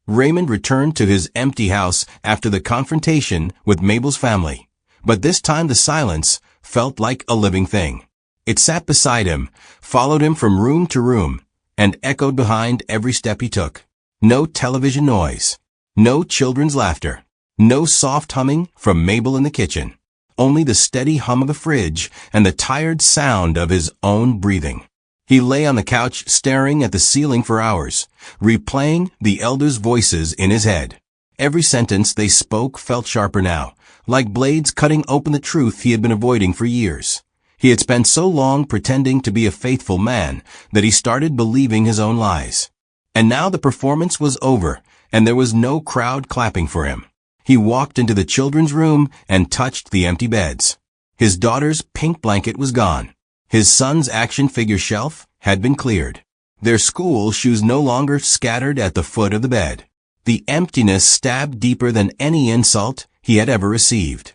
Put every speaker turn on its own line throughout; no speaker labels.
Raymond returned to his empty house after the confrontation with Mabel's family. But this time the silence felt like a living thing. It sat beside him, followed him from room to room, and echoed behind every step he took. No television noise. No children's laughter. No soft humming from Mabel in the kitchen. Only the steady hum of the fridge and the tired sound of his own breathing. He lay on the couch staring at the ceiling for hours, replaying the elders' voices in his head. Every sentence they spoke felt sharper now, like blades cutting open the truth he had been avoiding for years. He had spent so long pretending to be a faithful man that he started believing his own lies. And now the performance was over, and there was no crowd clapping for him. He walked into the children's room and touched the empty beds. His daughter's pink blanket was gone. His son's action figure shelf had been cleared. Their school shoes no longer scattered at the foot of the bed. The emptiness stabbed deeper than any insult he had ever received.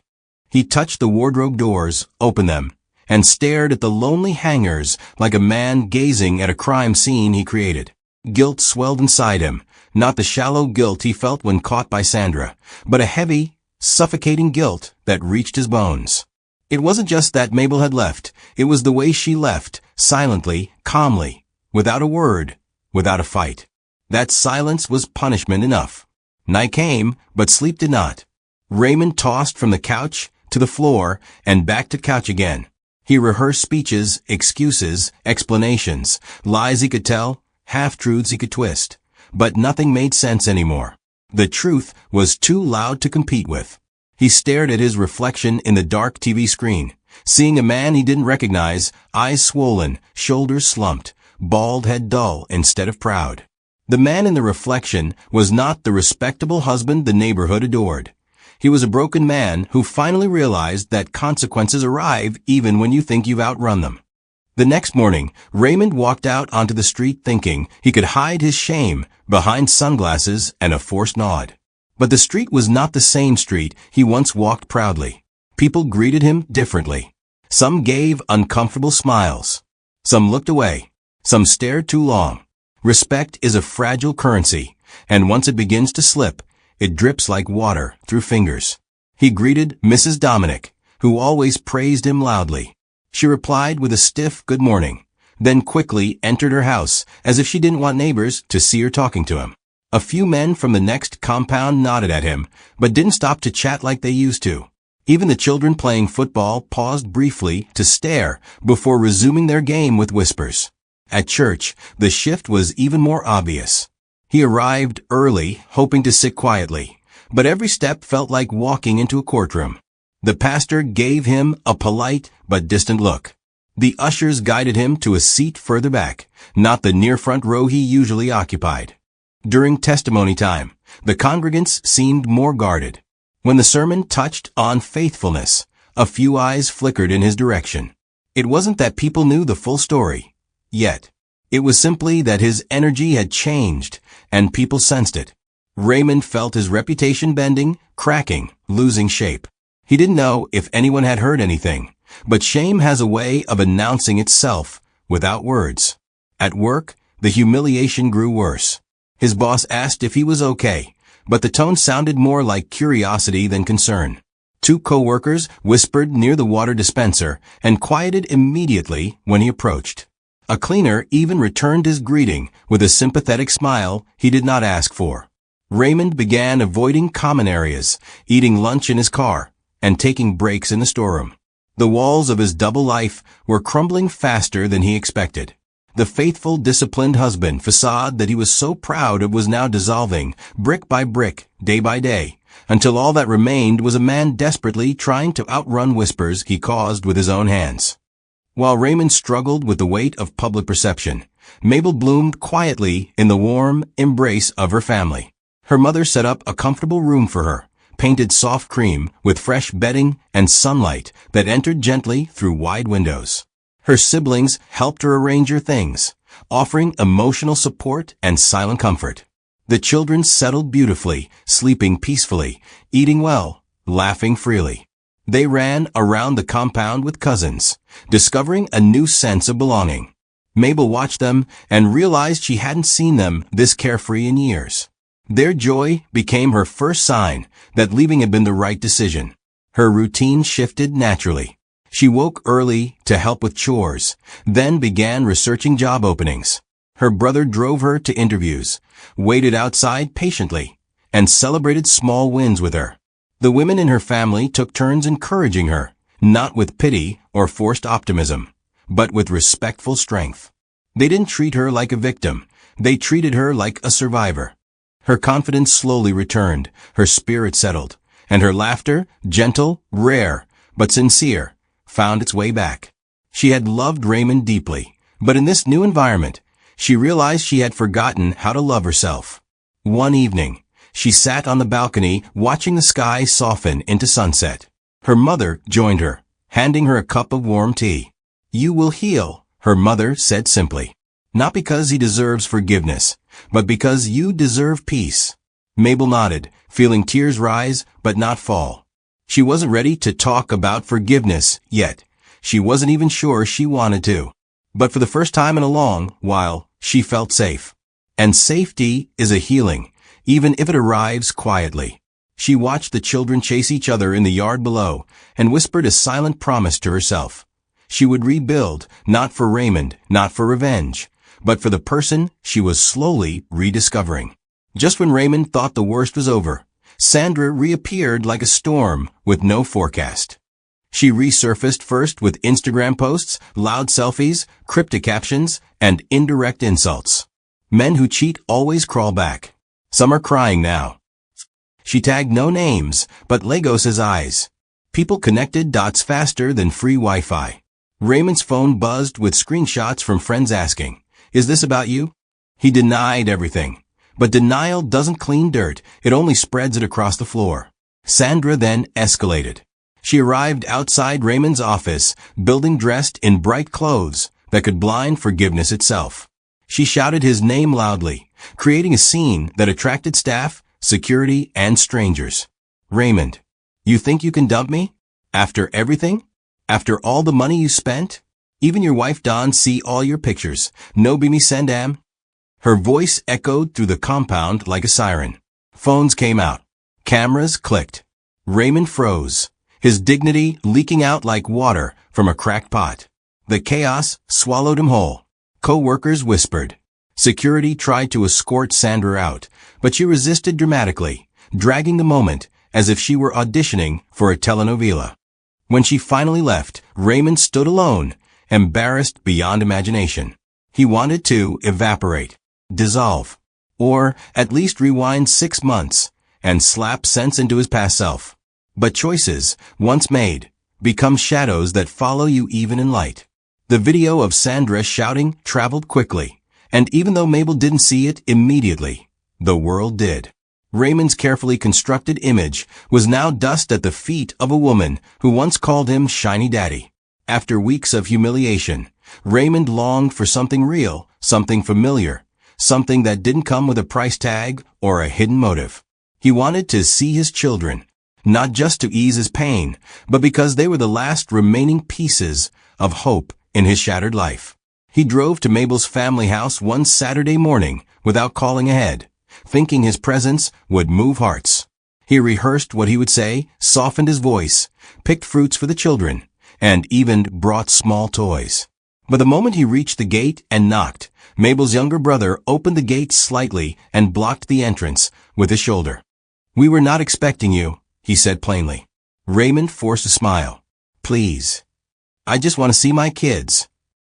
He touched the wardrobe doors, opened them, and stared at the lonely hangers like a man gazing at a crime scene he created. Guilt swelled inside him, not the shallow guilt he felt when caught by Sandra, but a heavy, suffocating guilt that reached his bones. It wasn't just that Mabel had left, it was the way she left, silently, calmly, without a word, without a fight. That silence was punishment enough. Night came, but sleep did not. Raymond tossed from the couch to the floor and back to couch again. He rehearsed speeches, excuses, explanations, lies he could tell, half-truths he could twist. But nothing made sense anymore. The truth was too loud to compete with. He stared at his reflection in the dark TV screen, seeing a man he didn't recognize, eyes swollen, shoulders slumped, bald head dull instead of proud. The man in the reflection was not the respectable husband the neighborhood adored. He was a broken man who finally realized that consequences arrive even when you think you've outrun them. The next morning, Raymond walked out onto the street thinking he could hide his shame behind sunglasses and a forced nod. But the street was not the same street he once walked proudly. People greeted him differently. Some gave uncomfortable smiles. Some looked away. Some stared too long. Respect is a fragile currency, and once it begins to slip, it drips like water through fingers. He greeted Mrs. Dominic, who always praised him loudly. She replied with a stiff good morning, then quickly entered her house as if she didn't want neighbors to see her talking to him. A few men from the next compound nodded at him, but didn't stop to chat like they used to. Even the children playing football paused briefly to stare before resuming their game with whispers. At church, the shift was even more obvious. He arrived early, hoping to sit quietly, but every step felt like walking into a courtroom. The pastor gave him a polite but distant look. The ushers guided him to a seat further back, not the near front row he usually occupied. During testimony time, the congregants seemed more guarded. When the sermon touched on faithfulness, a few eyes flickered in his direction. It wasn't that people knew the full story, yet. It was simply that his energy had changed, and people sensed it. Raymond felt his reputation bending, cracking, losing shape. He didn't know if anyone had heard anything, but shame has a way of announcing itself without words. At work, the humiliation grew worse. His boss asked if he was okay, but the tone sounded more like curiosity than concern. Two co-workers whispered near the water dispenser and quieted immediately when he approached. A cleaner even returned his greeting with a sympathetic smile he did not ask for. Raymond began avoiding common areas, eating lunch in his car, and taking breaks in the storeroom. The walls of his double life were crumbling faster than he expected. The faithful, disciplined husband facade that he was so proud of was now dissolving, brick by brick, day by day, until all that remained was a man desperately trying to outrun whispers he caused with his own hands. While Raymond struggled with the weight of public perception, Mabel bloomed quietly in the warm embrace of her family. Her mother set up a comfortable room for her, painted soft cream with fresh bedding and sunlight that entered gently through wide windows. Her siblings helped her arrange her things, offering emotional support and silent comfort. The children settled beautifully, sleeping peacefully, eating well, laughing freely. They ran around the compound with cousins, discovering a new sense of belonging. Mabel watched them and realized she hadn't seen them this carefree in years. Their joy became her first sign that leaving had been the right decision. Her routine shifted naturally. She woke early to help with chores, then began researching job openings. Her brother drove her to interviews, waited outside patiently, and celebrated small wins with her. The women in her family took turns encouraging her, not with pity or forced optimism, but with respectful strength. They didn't treat her like a victim. They treated her like a survivor. Her confidence slowly returned, her spirit settled, and her laughter, gentle, rare, but sincere, found its way back. She had loved Raymond deeply, but in this new environment, she realized she had forgotten how to love herself. One evening, she sat on the balcony watching the sky soften into sunset. Her mother joined her, handing her a cup of warm tea. "You will heal," her mother said simply. "Not because he deserves forgiveness, but because you deserve peace." Mabel nodded, feeling tears rise but not fall. She wasn't ready to talk about forgiveness yet. She wasn't even sure she wanted to. But for the first time in a long while, she felt safe. And safety is a healing, even if it arrives quietly. She watched the children chase each other in the yard below and whispered a silent promise to herself. She would rebuild, not for Raymond, not for revenge, but for the person she was slowly rediscovering. Just when Raymond thought the worst was over, Sandra reappeared like a storm with no forecast. She resurfaced first with Instagram posts, loud selfies, cryptic captions, and indirect insults. Men who cheat always crawl back. Some are crying now. She tagged no names, but Lagos's eyes. People connected dots faster than free Wi-Fi. Raymond's phone buzzed with screenshots from friends asking, "Is this about you?" He denied everything. But denial doesn't clean dirt, it only spreads it across the floor. Sandra then escalated. She arrived outside Raymond's office, building dressed in bright clothes that could blind forgiveness itself. She shouted his name loudly, creating a scene that attracted staff, security, and strangers. "Raymond, you think you can dump me? After everything? After all the money you spent? Even your wife Dawn see all your pictures. No be me Sandam?" Her voice echoed through the compound like a siren. Phones came out. Cameras clicked. Raymond froze, his dignity leaking out like water from a cracked pot. The chaos swallowed him whole. Co-workers whispered. Security tried to escort Sandra out, but she resisted dramatically, dragging the moment as if she were auditioning for a telenovela. When she finally left, Raymond stood alone, embarrassed beyond imagination. He wanted to evaporate, dissolve, or at least rewind 6 months and slap sense into his past self. But choices, once made, become shadows that follow you even in light. The video of Sandra shouting traveled quickly, and even though Mabel didn't see it immediately, the world did. Raymond's carefully constructed image was now dust at the feet of a woman who once called him Shiny Daddy. After weeks of humiliation, Raymond longed for something real, something familiar, something that didn't come with a price tag or a hidden motive. He wanted to see his children, not just to ease his pain, but because they were the last remaining pieces of hope in his shattered life. He drove to Mabel's family house one Saturday morning without calling ahead, thinking his presence would move hearts. He rehearsed what he would say, softened his voice, picked fruits for the children, and even brought small toys. But the moment he reached the gate and knocked, Mabel's younger brother opened the gate slightly and blocked the entrance with his shoulder. "We were not expecting you," he said plainly. Raymond forced a smile. "Please. I just want to see my kids."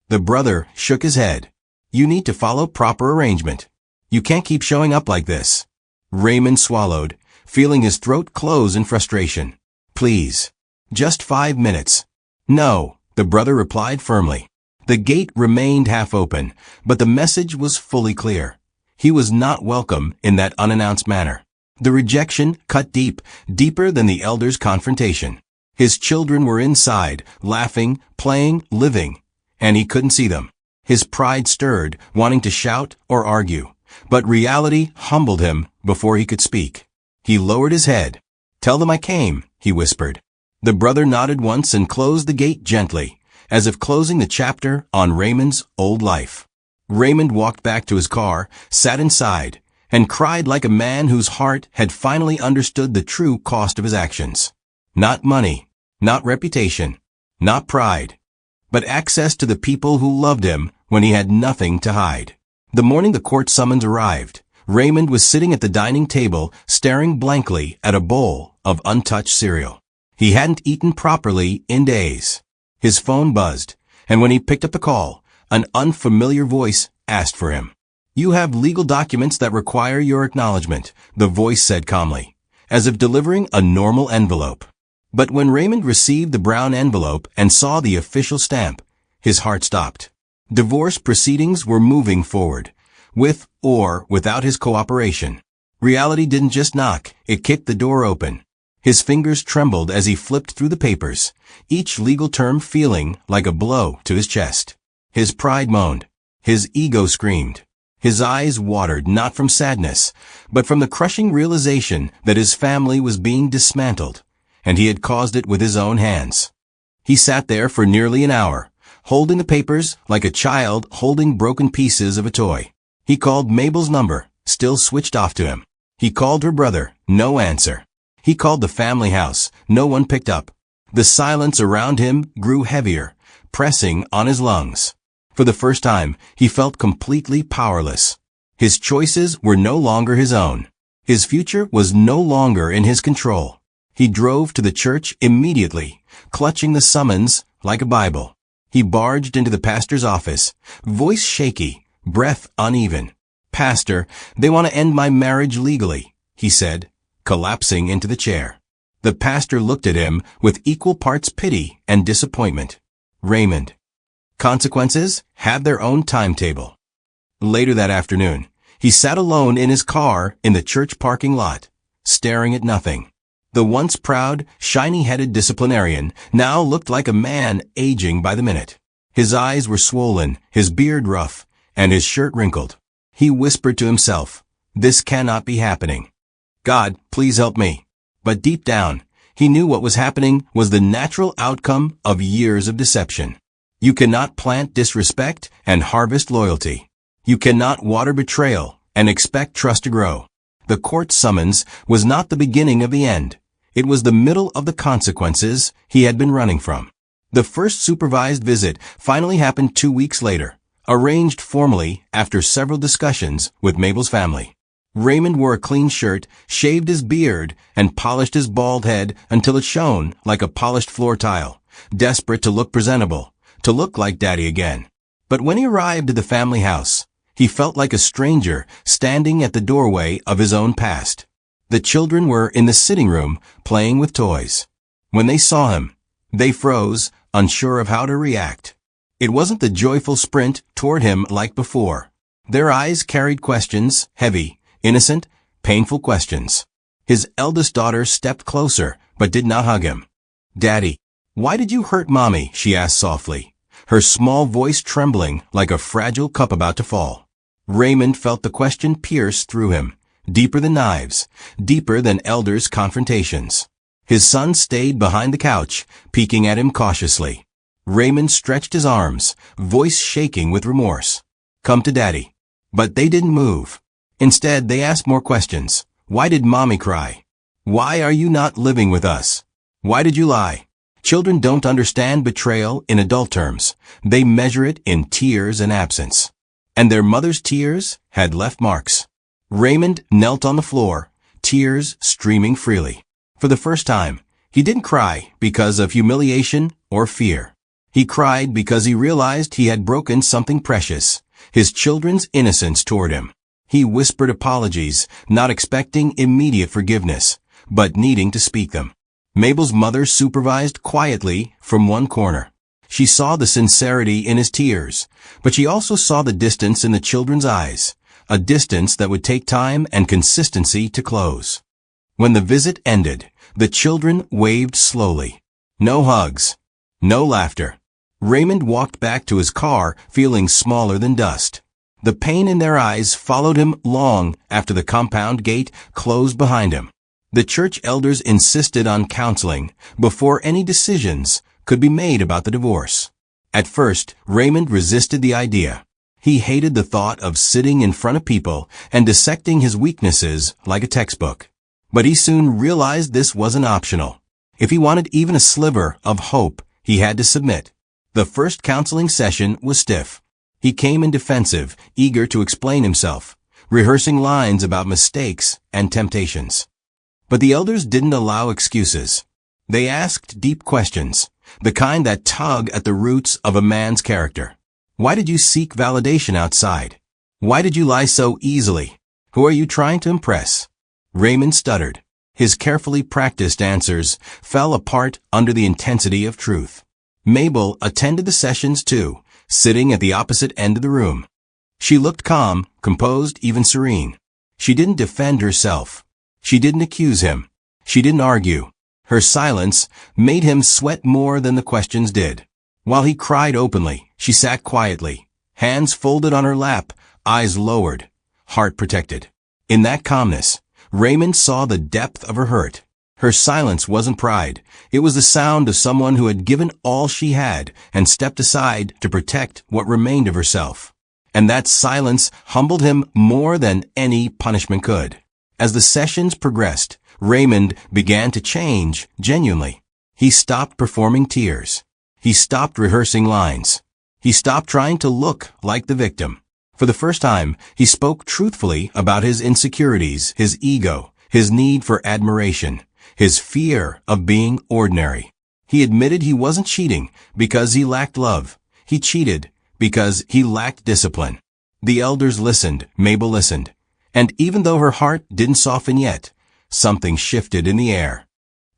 The brother shook his head. "You need to follow proper arrangement. You can't keep showing up like this." Raymond swallowed, feeling his throat close in frustration. "Please. Just 5 minutes." "No," the brother replied firmly. The gate remained half open, but the message was fully clear. He was not welcome in that unannounced manner. The rejection cut deep, deeper than the elder's confrontation. His children were inside, laughing, playing, living, and he couldn't see them. His pride stirred, wanting to shout or argue, but reality humbled him before he could speak. He lowered his head. "Tell them I came," he whispered. The brother nodded once and closed the gate gently, as if closing the chapter on Raymond's old life. Raymond walked back to his car, sat inside, and cried like a man whose heart had finally understood the true cost of his actions. Not money, not reputation, not pride, but access to the people who loved him when he had nothing to hide. The morning the court summons arrived, Raymond was sitting at the dining table staring blankly at a bowl of untouched cereal. He hadn't eaten properly in days. His phone buzzed, and when he picked up the call, an unfamiliar voice asked for him. "You have legal documents that require your acknowledgement," the voice said calmly, as if delivering a normal envelope. But when Raymond received the brown envelope and saw the official stamp, his heart stopped. Divorce proceedings were moving forward, with or without his cooperation. Reality didn't just knock, it kicked the door open. His fingers trembled as he flipped through the papers, each legal term feeling like a blow to his chest. His pride moaned. His ego screamed. His eyes watered not from sadness, but from the crushing realization that his family was being dismantled, and he had caused it with his own hands. He sat there for nearly an hour, holding the papers like a child holding broken pieces of a toy. He called Mabel's number, still switched off to him. He called her brother, no answer. He called the family house, no one picked up. The silence around him grew heavier, pressing on his lungs. For the first time, he felt completely powerless. His choices were no longer his own. His future was no longer in his control. He drove to the church immediately, clutching the summons like a Bible. He barged into the pastor's office, voice shaky, breath uneven. "Pastor, they want to end my marriage legally," he said, collapsing into the chair. The pastor looked at him with equal parts pity and disappointment. "Raymond, consequences have their own timetable." Later that afternoon, he sat alone in his car in the church parking lot, staring at nothing. The once proud, shiny-headed disciplinarian now looked like a man aging by the minute. His eyes were swollen, his beard rough, and his shirt wrinkled. He whispered to himself, "This cannot be happening. God, please help me." But deep down, he knew what was happening was the natural outcome of years of deception. You cannot plant disrespect and harvest loyalty. You cannot water betrayal and expect trust to grow. The court summons was not the beginning of the end. It was the middle of the consequences he had been running from. The first supervised visit finally happened 2 weeks later, arranged formally after several discussions with Mabel's family. Raymond wore a clean shirt, shaved his beard, and polished his bald head until it shone like a polished floor tile, desperate to look presentable, to look like Daddy again. But when he arrived at the family house, he felt like a stranger standing at the doorway of his own past. The children were in the sitting room playing with toys. When they saw him, they froze, unsure of how to react. It wasn't the joyful sprint toward him like before. Their eyes carried questions, heavy, innocent, painful questions. His eldest daughter stepped closer, but did not hug him. "Daddy, why did you hurt Mommy?" she asked softly, her small voice trembling like a fragile cup about to fall. Raymond felt the question pierce through him, deeper than knives, deeper than elders' confrontations. His son stayed behind the couch, peeking at him cautiously. Raymond stretched his arms, voice shaking with remorse. "Come to Daddy." But they didn't move. Instead, they asked more questions. Why did Mommy cry? Why are you not living with us? Why did you lie? Children don't understand betrayal in adult terms. They measure it in tears and absence. And their mother's tears had left marks. Raymond knelt on the floor, tears streaming freely. For the first time, he didn't cry because of humiliation or fear. He cried because he realized he had broken something precious, his children's innocence toward him. He whispered apologies, not expecting immediate forgiveness, but needing to speak them. Mabel's mother supervised quietly from one corner. She saw the sincerity in his tears, but she also saw the distance in the children's eyes, a distance that would take time and consistency to close. When the visit ended, the children waved slowly. No hugs. No laughter. Raymond walked back to his car feeling smaller than dust. The pain in their eyes followed him long after the compound gate closed behind him. The church elders insisted on counseling before any decisions could be made about the divorce. At first, Raymond resisted the idea. He hated the thought of sitting in front of people and dissecting his weaknesses like a textbook. But he soon realized this wasn't optional. If he wanted even a sliver of hope, he had to submit. The first counseling session was stiff. He came in defensive, eager to explain himself, rehearsing lines about mistakes and temptations. But the elders didn't allow excuses. They asked deep questions, the kind that tug at the roots of a man's character. Why did you seek validation outside? Why did you lie so easily? Who are you trying to impress? Raymond stuttered. His carefully practiced answers fell apart under the intensity of truth. Mabel attended the sessions too, sitting at the opposite end of the room. She looked calm, composed, even serene. She didn't defend herself. She didn't accuse him. She didn't argue. Her silence made him sweat more than the questions did. While he cried openly, she sat quietly, hands folded on her lap, eyes lowered, heart protected. In that calmness, Raymond saw the depth of her hurt. Her silence wasn't pride. It was the sound of someone who had given all she had and stepped aside to protect what remained of herself. And that silence humbled him more than any punishment could. As the sessions progressed, Raymond began to change genuinely. He stopped performing tears. He stopped rehearsing lines. He stopped trying to look like the victim. For the first time, he spoke truthfully about his insecurities, his ego, his need for admiration, his fear of being ordinary. He admitted he wasn't cheating because he lacked love. He cheated because he lacked discipline. The elders listened, Mabel listened. And even though her heart didn't soften yet, something shifted in the air.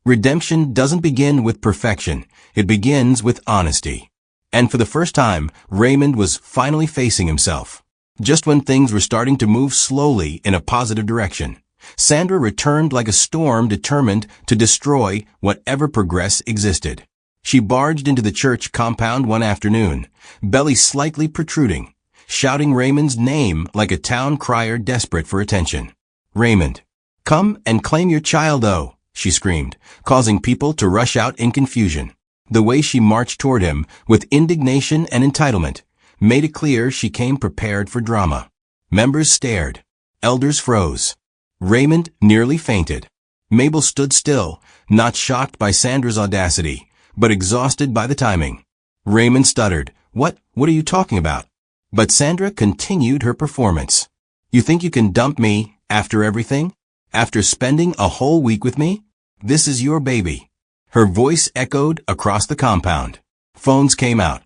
Redemption doesn't begin with perfection. It begins with honesty. And for the first time, Raymond was finally facing himself. Just when things were starting to move slowly in a positive direction, Sandra returned like a storm determined to destroy whatever progress existed. She barged into the church compound one afternoon, belly slightly protruding, shouting Raymond's name like a town crier desperate for attention. "Raymond, come and claim your child, oh," she screamed, causing people to rush out in confusion. The way she marched toward him, with indignation and entitlement, made it clear she came prepared for drama. Members stared. Elders froze. Raymond nearly fainted. Mabel stood still, not shocked by Sandra's audacity, but exhausted by the timing. Raymond stuttered, What are you talking about?" But Sandra continued her performance. "You think you can dump me after everything? After spending a whole week with me? This is your baby." Her voice echoed across the compound. Phones came out.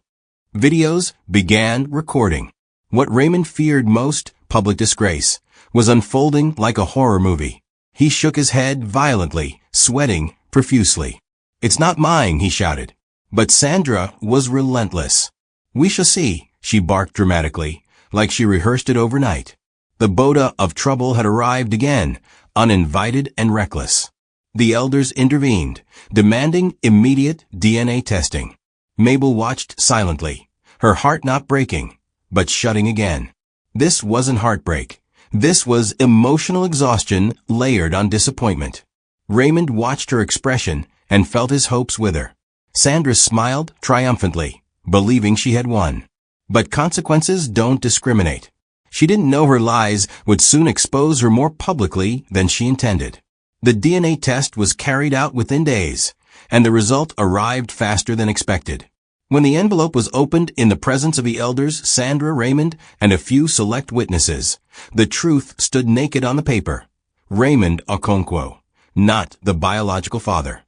Videos began recording. What Raymond feared most, public disgrace, was unfolding like a horror movie. He shook his head violently, sweating profusely. "It's not mine," he shouted. But Sandra was relentless. "We shall see," she barked dramatically, like she rehearsed it overnight. The boda of trouble had arrived again, uninvited and reckless. The elders intervened, demanding immediate DNA testing. Mabel watched silently, her heart not breaking, but shutting again. This wasn't heartbreak. This was emotional exhaustion layered on disappointment. Raymond watched her expression and felt his hopes wither. Sandra smiled triumphantly, believing she had won. But consequences don't discriminate. She didn't know her lies would soon expose her more publicly than she intended. The DNA test was carried out within days, and the result arrived faster than expected. When the envelope was opened in the presence of the elders, Sandra, Raymond, and a few select witnesses, the truth stood naked on the paper. Raymond Okonkwo, not the biological father.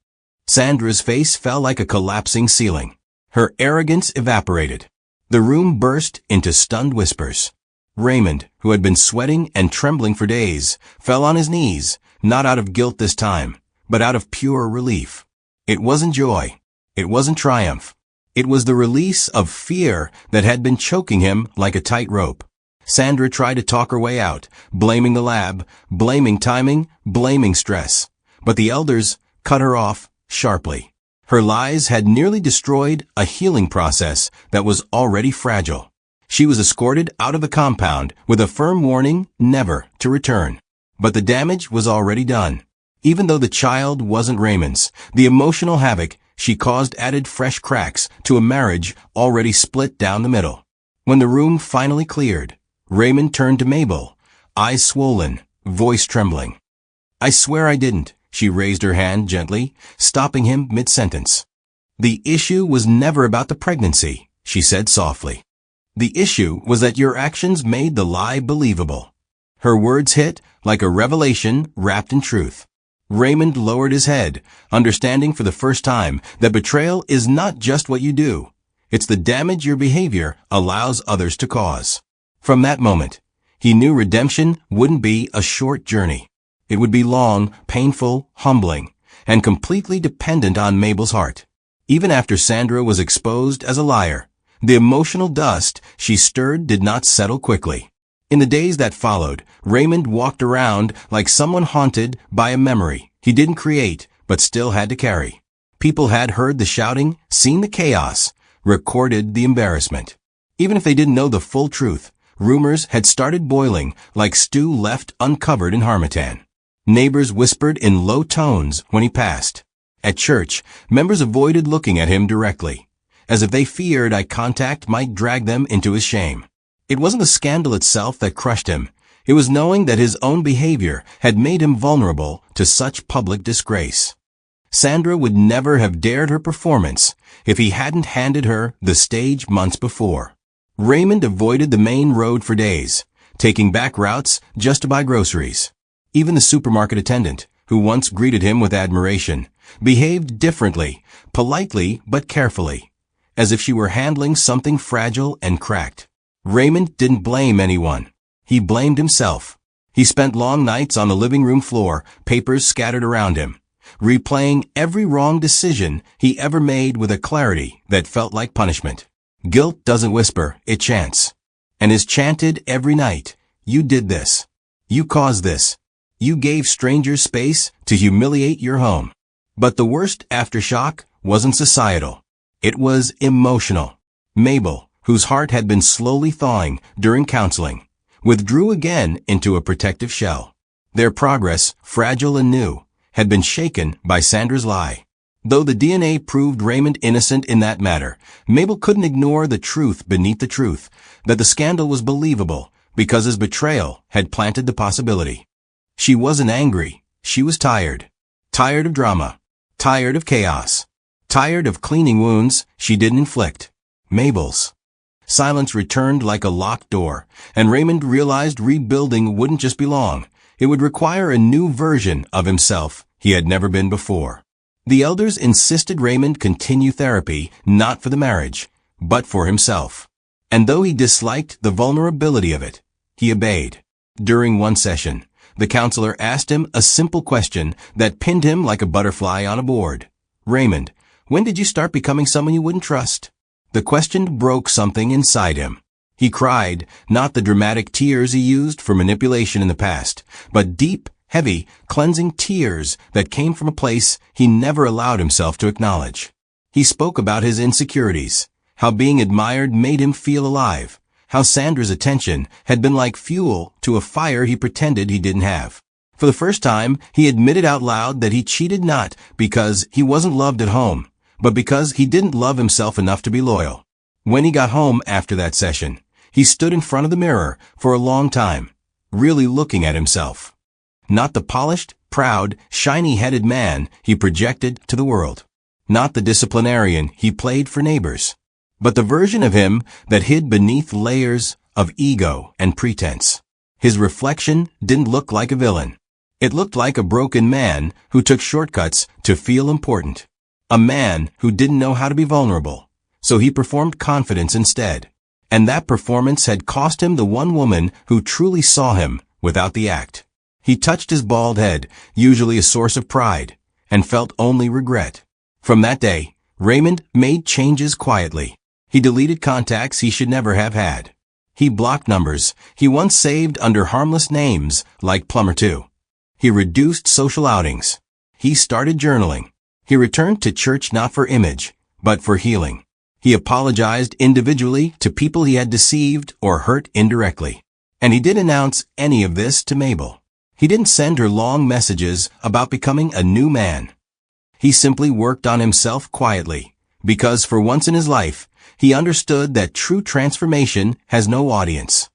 Sandra's face fell like a collapsing ceiling. Her arrogance evaporated. The room burst into stunned whispers. Raymond, who had been sweating and trembling for days, fell on his knees, not out of guilt this time, but out of pure relief. It wasn't joy. It wasn't triumph. It was the release of fear that had been choking him like a tight rope. Sandra tried to talk her way out, blaming the lab, blaming timing, blaming stress. But the elders cut her off sharply. Her lies had nearly destroyed a healing process that was already fragile. She was escorted out of the compound with a firm warning never to return. But the damage was already done. Even though the child wasn't Raymond's, the emotional havoc she caused added fresh cracks to a marriage already split down the middle. When the room finally cleared, Raymond turned to Mabel, eyes swollen, voice trembling. "I swear I didn't," she raised her hand gently, stopping him mid-sentence. "The issue was never about the pregnancy," she said softly. "The issue was that your actions made the lie believable." Her words hit like a revelation wrapped in truth. Raymond lowered his head, understanding for the first time that betrayal is not just what you do. It's the damage your behavior allows others to cause. From that moment, he knew redemption wouldn't be a short journey. It would be long, painful, humbling, and completely dependent on Mabel's heart. Even after Sandra was exposed as a liar, the emotional dust she stirred did not settle quickly. In the days that followed, Raymond walked around like someone haunted by a memory he didn't create but still had to carry. People had heard the shouting, seen the chaos, recorded the embarrassment. Even if they didn't know the full truth, rumors had started boiling like stew left uncovered in harmattan. Neighbors whispered in low tones when he passed. At church, members avoided looking at him directly, as if they feared eye contact might drag them into his shame. It wasn't the scandal itself that crushed him. It was knowing that his own behavior had made him vulnerable to such public disgrace. Sandra would never have dared her performance if he hadn't handed her the stage months before. Raymond avoided the main road for days, taking back routes just to buy groceries. Even the supermarket attendant, who once greeted him with admiration, behaved differently, politely but carefully, as if she were handling something fragile and cracked. Raymond didn't blame anyone. He blamed himself. He spent long nights on the living room floor, papers scattered around him, replaying every wrong decision he ever made with a clarity that felt like punishment. Guilt doesn't whisper, it chants. And is chanted every night. You did this. You caused this. You gave strangers space to humiliate your home. But the worst aftershock wasn't societal. It was emotional. Mabel, whose heart had been slowly thawing during counseling, withdrew again into a protective shell. Their progress, fragile and new, had been shaken by Sandra's lie. Though the DNA proved Raymond innocent in that matter, Mabel couldn't ignore the truth beneath the truth, that the scandal was believable because his betrayal had planted the possibility. She wasn't angry. She was tired. Tired of drama. Tired of chaos. Tired of cleaning wounds she didn't inflict. Mabel's. Silence returned like a locked door, and Raymond realized rebuilding wouldn't just be long. It would require a new version of himself he had never been before. The elders insisted Raymond continue therapy, not for the marriage, but for himself. And though he disliked the vulnerability of it, he obeyed. During one session, the counselor asked him a simple question that pinned him like a butterfly on a board. "Raymond, when did you start becoming someone you wouldn't trust?" The question broke something inside him. He cried, not the dramatic tears he used for manipulation in the past, but deep, heavy, cleansing tears that came from a place he never allowed himself to acknowledge. He spoke about his insecurities, how being admired made him feel alive, how Sandra's attention had been like fuel to a fire he pretended he didn't have. For the first time, he admitted out loud that he cheated not because he wasn't loved at home, but because he didn't love himself enough to be loyal. When he got home after that session, he stood in front of the mirror for a long time, really looking at himself. Not the polished, proud, shiny-headed man he projected to the world. Not the disciplinarian he played for neighbors. But the version of him that hid beneath layers of ego and pretense. His reflection didn't look like a villain. It looked like a broken man who took shortcuts to feel important. A man who didn't know how to be vulnerable, so he performed confidence instead. And that performance had cost him the one woman who truly saw him without the act. He touched his bald head, usually a source of pride, and felt only regret. From that day, Raymond made changes quietly. He deleted contacts he should never have had. He blocked numbers he once saved under harmless names like Plumber 2. He reduced social outings. He started journaling. He returned to church not for image, but for healing. He apologized individually to people he had deceived or hurt indirectly. And he didn't announce any of this to Mabel. He didn't send her long messages about becoming a new man. He simply worked on himself quietly, because for once in his life, He understood that true transformation has no audience.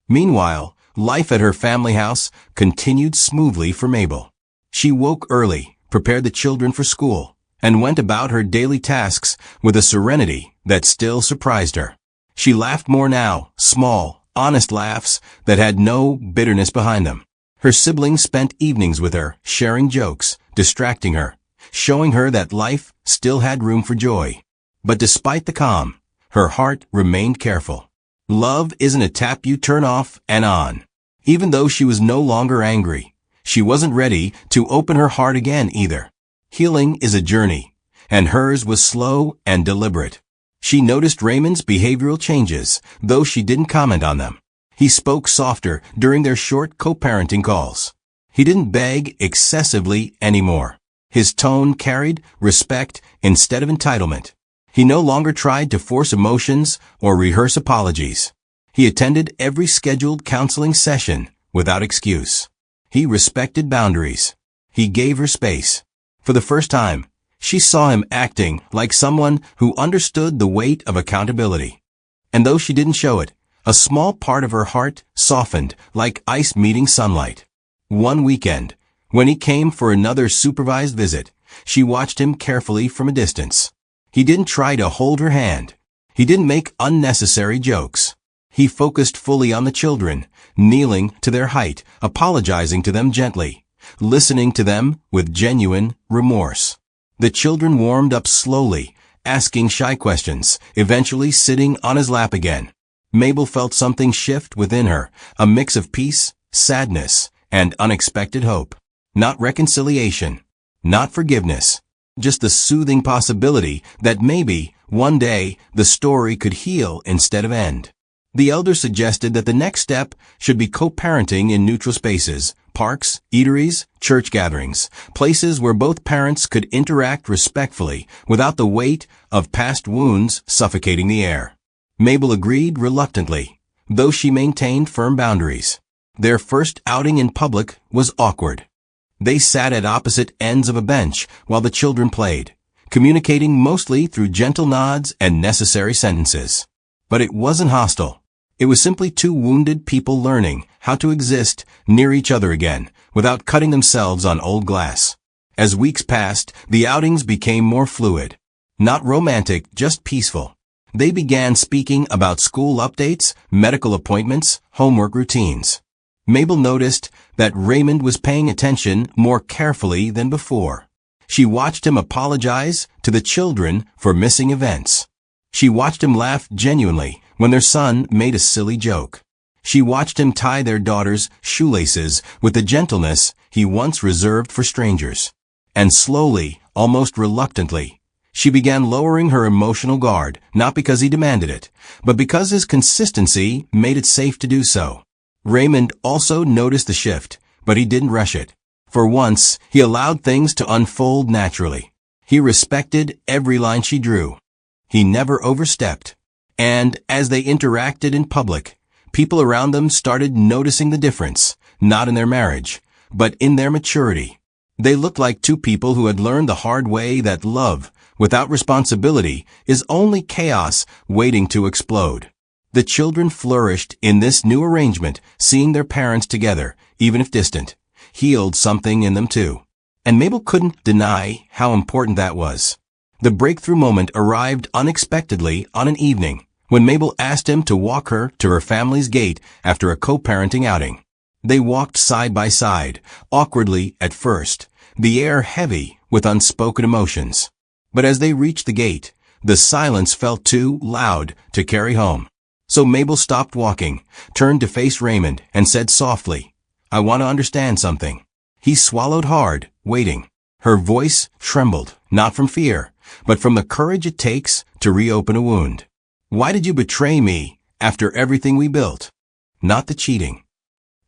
Meanwhile, life at her family house continued smoothly for Mabel. She woke early, prepared the children for school, and went about her daily tasks with a serenity that still surprised her. She laughed more now, small, honest laughs that had no bitterness behind them. Her siblings spent evenings with her, sharing jokes, distracting her, showing her that life still had room for joy. But despite the calm, her heart remained careful. Love isn't a tap you turn off and on. Even though she was no longer angry, she wasn't ready to open her heart again either. Healing is a journey, and hers was slow and deliberate. She noticed Raymond's behavioral changes, though she didn't comment on them. He spoke softer during their short co-parenting calls. He didn't beg excessively anymore. His tone carried respect instead of entitlement. He no longer tried to force emotions or rehearse apologies. He attended every scheduled counseling session without excuse. He respected boundaries. He gave her space. For the first time, she saw him acting like someone who understood the weight of accountability. And though she didn't show it, a small part of her heart softened like ice meeting sunlight. One weekend, when he came for another supervised visit, she watched him carefully from a distance. He didn't try to hold her hand. He didn't make unnecessary jokes. He focused fully on the children, kneeling to their height, apologizing to them gently, listening to them with genuine remorse. The children warmed up slowly, asking shy questions, eventually sitting on his lap again. Mabel felt something shift within her, a mix of peace, sadness, and unexpected hope. Not reconciliation, not forgiveness, just the soothing possibility that maybe, one day, the story could heal instead of end. The elder suggested that the next step should be co-parenting in neutral spaces, parks, eateries, church gatherings, places where both parents could interact respectfully without the weight of past wounds suffocating the air. Mabel agreed reluctantly, though she maintained firm boundaries. Their first outing in public was awkward. They sat at opposite ends of a bench while the children played, communicating mostly through gentle nods and necessary sentences. But it wasn't hostile. It was simply two wounded people learning how to exist near each other again without cutting themselves on old glass. As weeks passed, the outings became more fluid. Not romantic, just peaceful. They began speaking about school updates, medical appointments, homework routines. Mabel noticed that Raymond was paying attention more carefully than before. She watched him apologize to the children for missing events. She watched him laugh genuinely when their son made a silly joke. She watched him tie their daughter's shoelaces with the gentleness he once reserved for strangers. And slowly, almost reluctantly, she began lowering her emotional guard, not because he demanded it, but because his consistency made it safe to do so. Raymond also noticed the shift, but he didn't rush it. For once, he allowed things to unfold naturally. He respected every line she drew. He never overstepped. And as they interacted in public, people around them started noticing the difference, not in their marriage, but in their maturity. They looked like two people who had learned the hard way that love, without responsibility, is only chaos waiting to explode. The children flourished in this new arrangement, seeing their parents together, even if distant, healed something in them too. And Mabel couldn't deny how important that was. The breakthrough moment arrived unexpectedly on an evening, when Mabel asked him to walk her to her family's gate after a co-parenting outing. They walked side by side, awkwardly at first, the air heavy with unspoken emotions. But as they reached the gate, the silence felt too loud to carry home. So Mabel stopped walking, turned to face Raymond, and said softly, "I want to understand something." He swallowed hard, waiting. Her voice trembled, not from fear, but from the courage it takes to reopen a wound. "Why did you betray me after everything we built?" Not the cheating,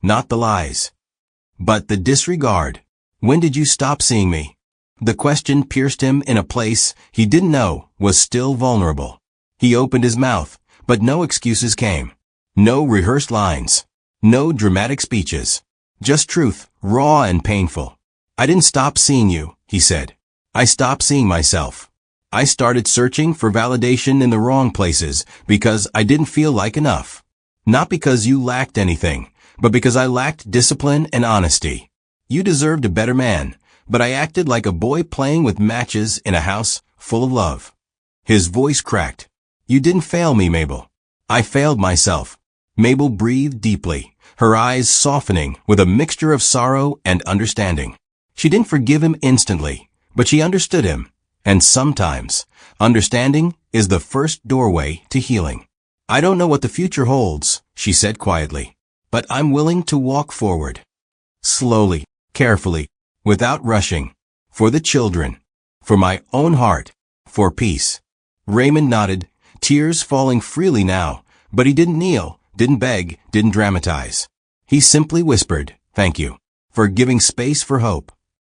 not the lies, but the disregard. "When did you stop seeing me?" The question pierced him in a place he didn't know was still vulnerable. He opened his mouth, but no excuses came. No rehearsed lines. No dramatic speeches. Just truth, raw and painful. "I didn't stop seeing you," he said. "I stopped seeing myself." I started searching for validation in the wrong places because I didn't feel like enough. Not because you lacked anything, but because I lacked discipline and honesty. You deserved a better man, but I acted like a boy playing with matches in a house full of love. His voice cracked. You didn't fail me, Mabel. I failed myself. Mabel breathed deeply, her eyes softening with a mixture of sorrow and understanding. She didn't forgive him instantly, but she understood him. And sometimes, understanding is the first doorway to healing. I don't know what the future holds, she said quietly, but I'm willing to walk forward. Slowly, carefully, without rushing. For the children. For my own heart. For peace. Raymond nodded, tears falling freely now, but he didn't kneel, didn't beg, didn't dramatize. He simply whispered, "Thank you," for giving space for hope.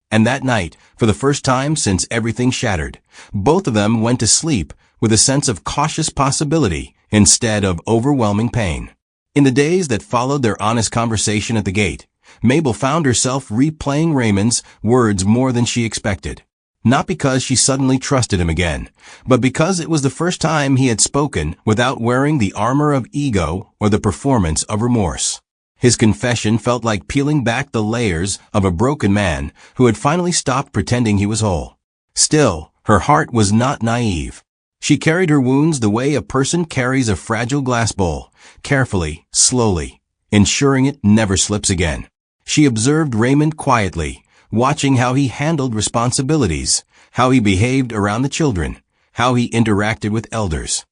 And that night, for the first time since everything shattered, both of them went to sleep with a sense of cautious possibility instead of overwhelming pain. In the days that followed their honest conversation at the gate, Mabel found herself replaying Raymond's words more than she expected. Not because she suddenly trusted him again, but because it was the first time he had spoken without wearing the armor of ego or the performance of remorse. His confession felt like peeling back the layers of a broken man who had finally stopped pretending he was whole. Still, her heart was not naive. She carried her wounds the way a person carries a fragile glass bowl, carefully, slowly, ensuring it never slips again. She observed Raymond quietly, watching how he handled responsibilities, how he behaved around the children, how he interacted with elders.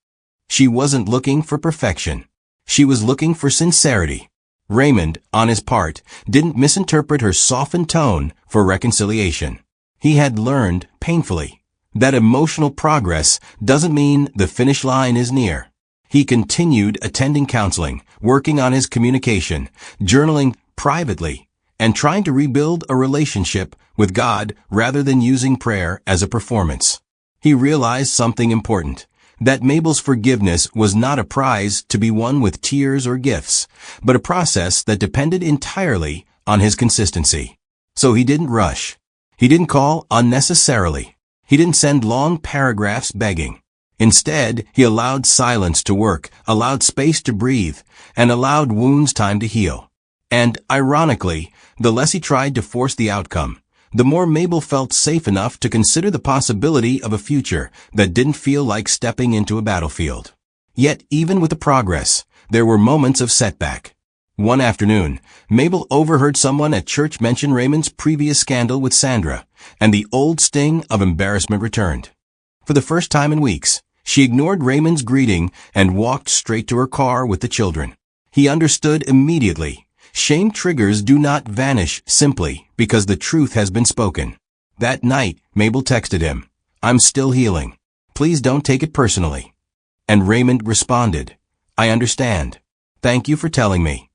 She wasn't looking for perfection. She was looking for sincerity. Raymond, on his part, didn't misinterpret her softened tone for reconciliation. He had learned, painfully, that emotional progress doesn't mean the finish line is near. He continued attending counseling, working on his communication, journaling privately, and trying to rebuild a relationship with God rather than using prayer as a performance. He realized something important, that Mabel's forgiveness was not a prize to be won with tears or gifts, but a process that depended entirely on his consistency. So he didn't rush. He didn't call unnecessarily. He didn't send long paragraphs begging. Instead, he allowed silence to work, allowed space to breathe, and allowed wounds time to heal. And, ironically, the less he tried to force the outcome, the more Mabel felt safe enough to consider the possibility of a future that didn't feel like stepping into a battlefield. Yet, even with the progress, there were moments of setback. One afternoon, Mabel overheard someone at church mention Raymond's previous scandal with Sandra, and the old sting of embarrassment returned. For the first time in weeks, she ignored Raymond's greeting and walked straight to her car with the children. He understood immediately. Shame triggers do not vanish simply because the truth has been spoken. That night, Mabel texted him, "I'm still healing. Please don't take it personally." And Raymond responded, "I understand. Thank you for telling me."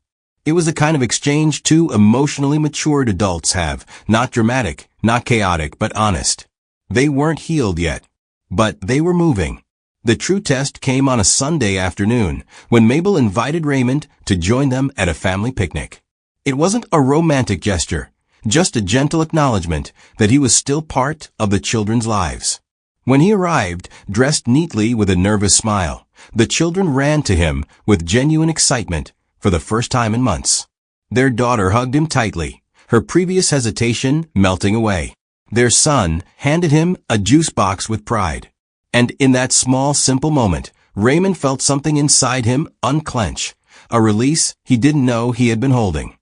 It was the kind of exchange two emotionally matured adults have, not dramatic, not chaotic, but honest. They weren't healed yet, but they were moving. The true test came on a Sunday afternoon when Mabel invited Raymond to join them at a family picnic. It wasn't a romantic gesture, just a gentle acknowledgement that he was still part of the children's lives. When he arrived, dressed neatly with a nervous smile, the children ran to him with genuine excitement for the first time in months. Their daughter hugged him tightly, her previous hesitation melting away. Their son handed him a juice box with pride. And in that small, simple moment, Raymond felt something inside him unclench, a release he didn't know he had been holding.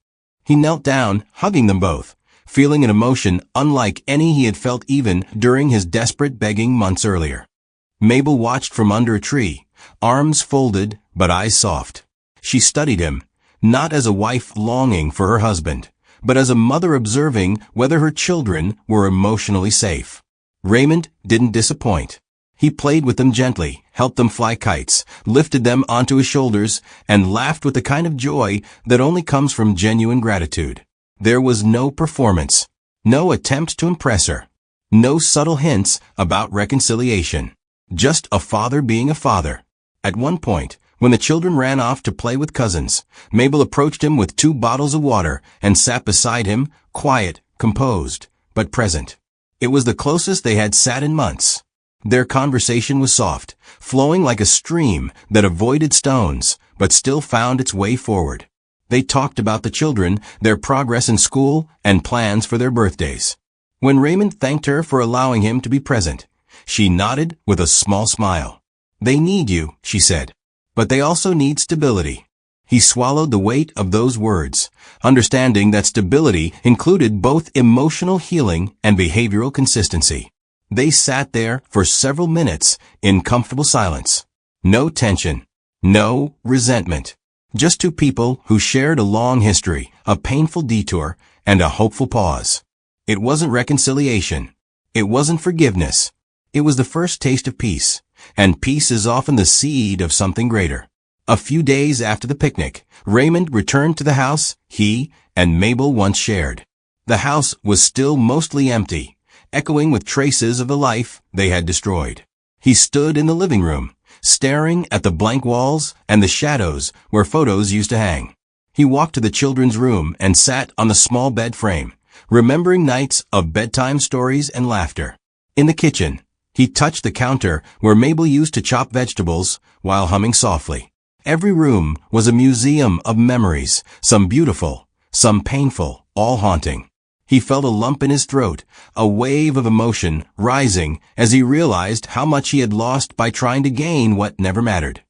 He knelt down, hugging them both, feeling an emotion unlike any he had felt even during his desperate begging months earlier. Mabel watched from under a tree, arms folded but eyes soft. She studied him, not as a wife longing for her husband, but as a mother observing whether her children were emotionally safe. Raymond didn't disappoint. He played with them gently, helped them fly kites, lifted them onto his shoulders, and laughed with the kind of joy that only comes from genuine gratitude. There was no performance, no attempt to impress her, no subtle hints about reconciliation. Just a father being a father. At one point, when the children ran off to play with cousins, Mabel approached him with 2 bottles of water and sat beside him, quiet, composed, but present. It was the closest they had sat in months. Their conversation was soft, flowing like a stream that avoided stones, but still found its way forward. They talked about the children, their progress in school, and plans for their birthdays. When Raymond thanked her for allowing him to be present, she nodded with a small smile. "They need you," she said. "But they also need stability." He swallowed the weight of those words, understanding that stability included both emotional healing and behavioral consistency. They sat there for several minutes in comfortable silence. No tension. No resentment. Just two people who shared a long history, a painful detour, and a hopeful pause. It wasn't reconciliation. It wasn't forgiveness. It was the first taste of peace, and peace is often the seed of something greater. A few days after the picnic, Raymond returned to the house he and Mabel once shared. The house was still mostly empty, echoing with traces of the life they had destroyed. He stood in the living room, staring at the blank walls and the shadows where photos used to hang. He walked to the children's room and sat on the small bed frame, remembering nights of bedtime stories and laughter. In the kitchen, he touched the counter where Mabel used to chop vegetables while humming softly. Every room was a museum of memories, some beautiful, some painful, all haunting. He felt a lump in his throat, a wave of emotion rising as he realized how much he had lost by trying to gain what never mattered.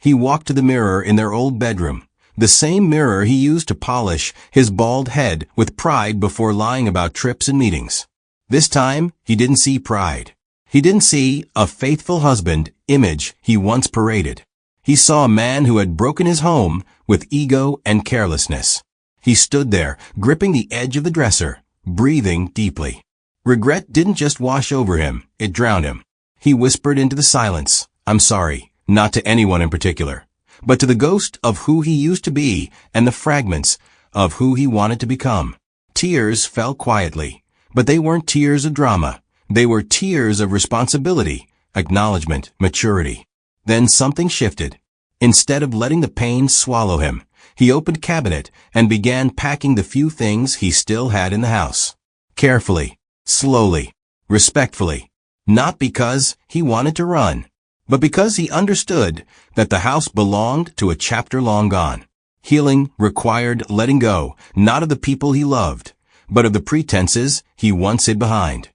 He walked to the mirror in their old bedroom, the same mirror he used to polish his bald head with pride before lying about trips and meetings. This time, he didn't see pride. He didn't see a faithful husband image he once paraded. He saw a man who had broken his home with ego and carelessness. He stood there, gripping the edge of the dresser, breathing deeply. Regret didn't just wash over him, it drowned him. He whispered into the silence, "I'm sorry," not to anyone in particular, but to the ghost of who he used to be and the fragments of who he wanted to become. Tears fell quietly, but they weren't tears of drama. They were tears of responsibility, acknowledgement, maturity. Then something shifted. Instead of letting the pain swallow him, he opened a cabinet and began packing the few things he still had in the house. Carefully, slowly, respectfully. Not because he wanted to run, but because he understood that the house belonged to a chapter long gone. Healing required letting go, not of the people he loved, but of the pretenses he once hid behind.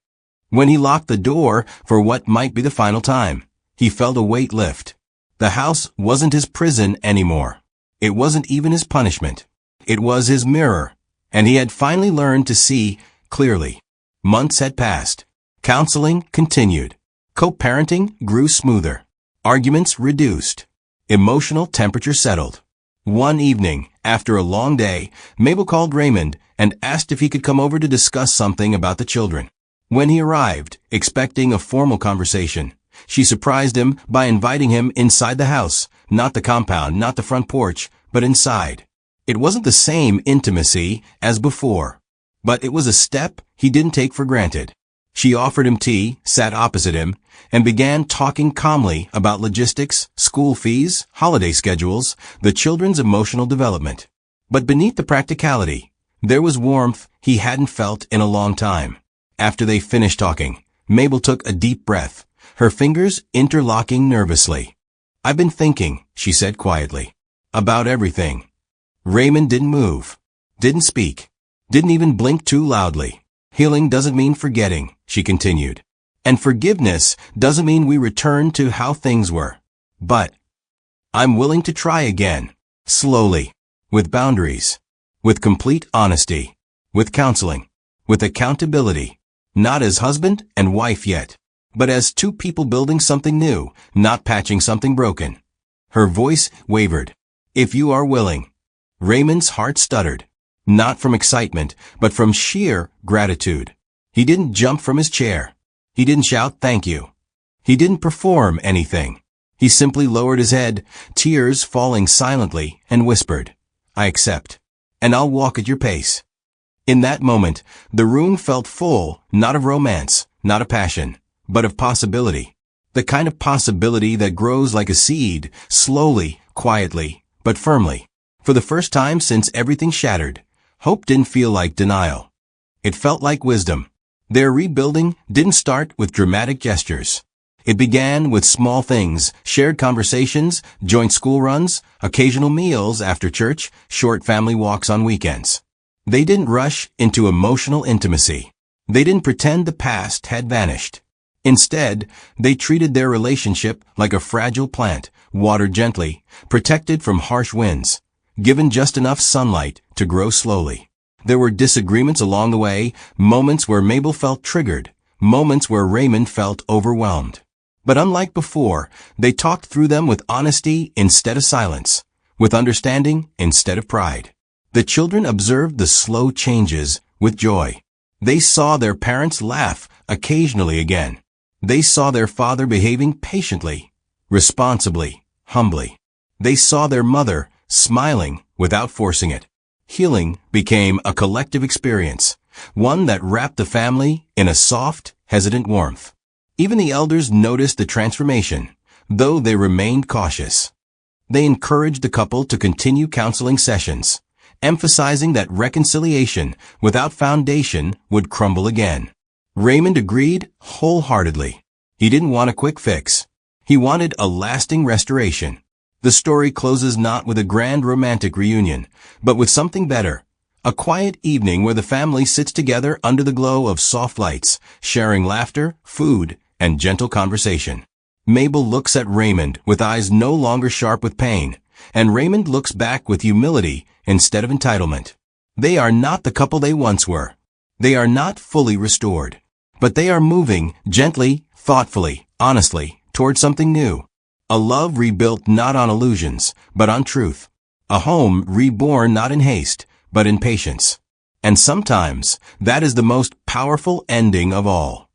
When he locked the door for what might be the final time, he felt a weight lift. The house wasn't his prison anymore. It wasn't even his punishment. It was his mirror, and he had finally learned to see clearly. Months had passed. Counseling continued. Co-parenting grew smoother. Arguments reduced. Emotional temperature settled. One evening, after a long day, Mabel called Raymond and asked if he could come over to discuss something about the children. When he arrived, expecting a formal conversation, she surprised him by inviting him inside the house, not the compound, not the front porch, but inside. It wasn't the same intimacy as before, but it was a step he didn't take for granted. She offered him tea, sat opposite him, and began talking calmly about logistics, school fees, holiday schedules, the children's emotional development. But beneath the practicality, there was warmth he hadn't felt in a long time. After they finished talking, Mabel took a deep breath, her fingers interlocking nervously. "I've been thinking," she said quietly, "about everything." Raymond didn't move, didn't speak, didn't even blink too loudly. "Healing doesn't mean forgetting," she continued. "And forgiveness doesn't mean we return to how things were. But I'm willing to try again, slowly, with boundaries, with complete honesty, with counseling, with accountability, not as husband and wife yet, but as two people building something new, not patching something broken." Her voice wavered. "If you are willing." Raymond's heart stuttered, not from excitement, but from sheer gratitude. He didn't jump from his chair. He didn't shout, "Thank you." He didn't perform anything. He simply lowered his head, tears falling silently, and whispered, "I accept, and I'll walk at your pace." In that moment, the room felt full, not of romance, not of passion, but of possibility. The kind of possibility that grows like a seed, slowly, quietly, but firmly. For the first time since everything shattered, hope didn't feel like denial. It felt like wisdom. Their rebuilding didn't start with dramatic gestures. It began with small things, shared conversations, joint school runs, occasional meals after church, short family walks on weekends. They didn't rush into emotional intimacy. They didn't pretend the past had vanished. Instead, they treated their relationship like a fragile plant, watered gently, protected from harsh winds, given just enough sunlight to grow slowly. There were disagreements along the way, moments where Mabel felt triggered, moments where Raymond felt overwhelmed. But unlike before, they talked through them with honesty instead of silence, with understanding instead of pride. The children observed the slow changes with joy. They saw their parents laugh occasionally again. They saw their father behaving patiently, responsibly, humbly. They saw their mother smiling without forcing it. Healing became a collective experience, one that wrapped the family in a soft, hesitant warmth. Even the elders noticed the transformation, though they remained cautious. They encouraged the couple to continue counseling sessions, emphasizing that reconciliation without foundation would crumble again. Raymond agreed wholeheartedly. He didn't want a quick fix. He wanted a lasting restoration. The story closes not with a grand romantic reunion, but with something better. A quiet evening where the family sits together under the glow of soft lights, sharing laughter, food, and gentle conversation. Mabel looks at Raymond with eyes no longer sharp with pain, and Raymond looks back with humility instead of entitlement. They are not the couple they once were. They are not fully restored, but they are moving gently, thoughtfully, honestly, toward something new. A love rebuilt not on illusions, but on truth. A home reborn not in haste, but in patience. And sometimes that is the most powerful ending of all.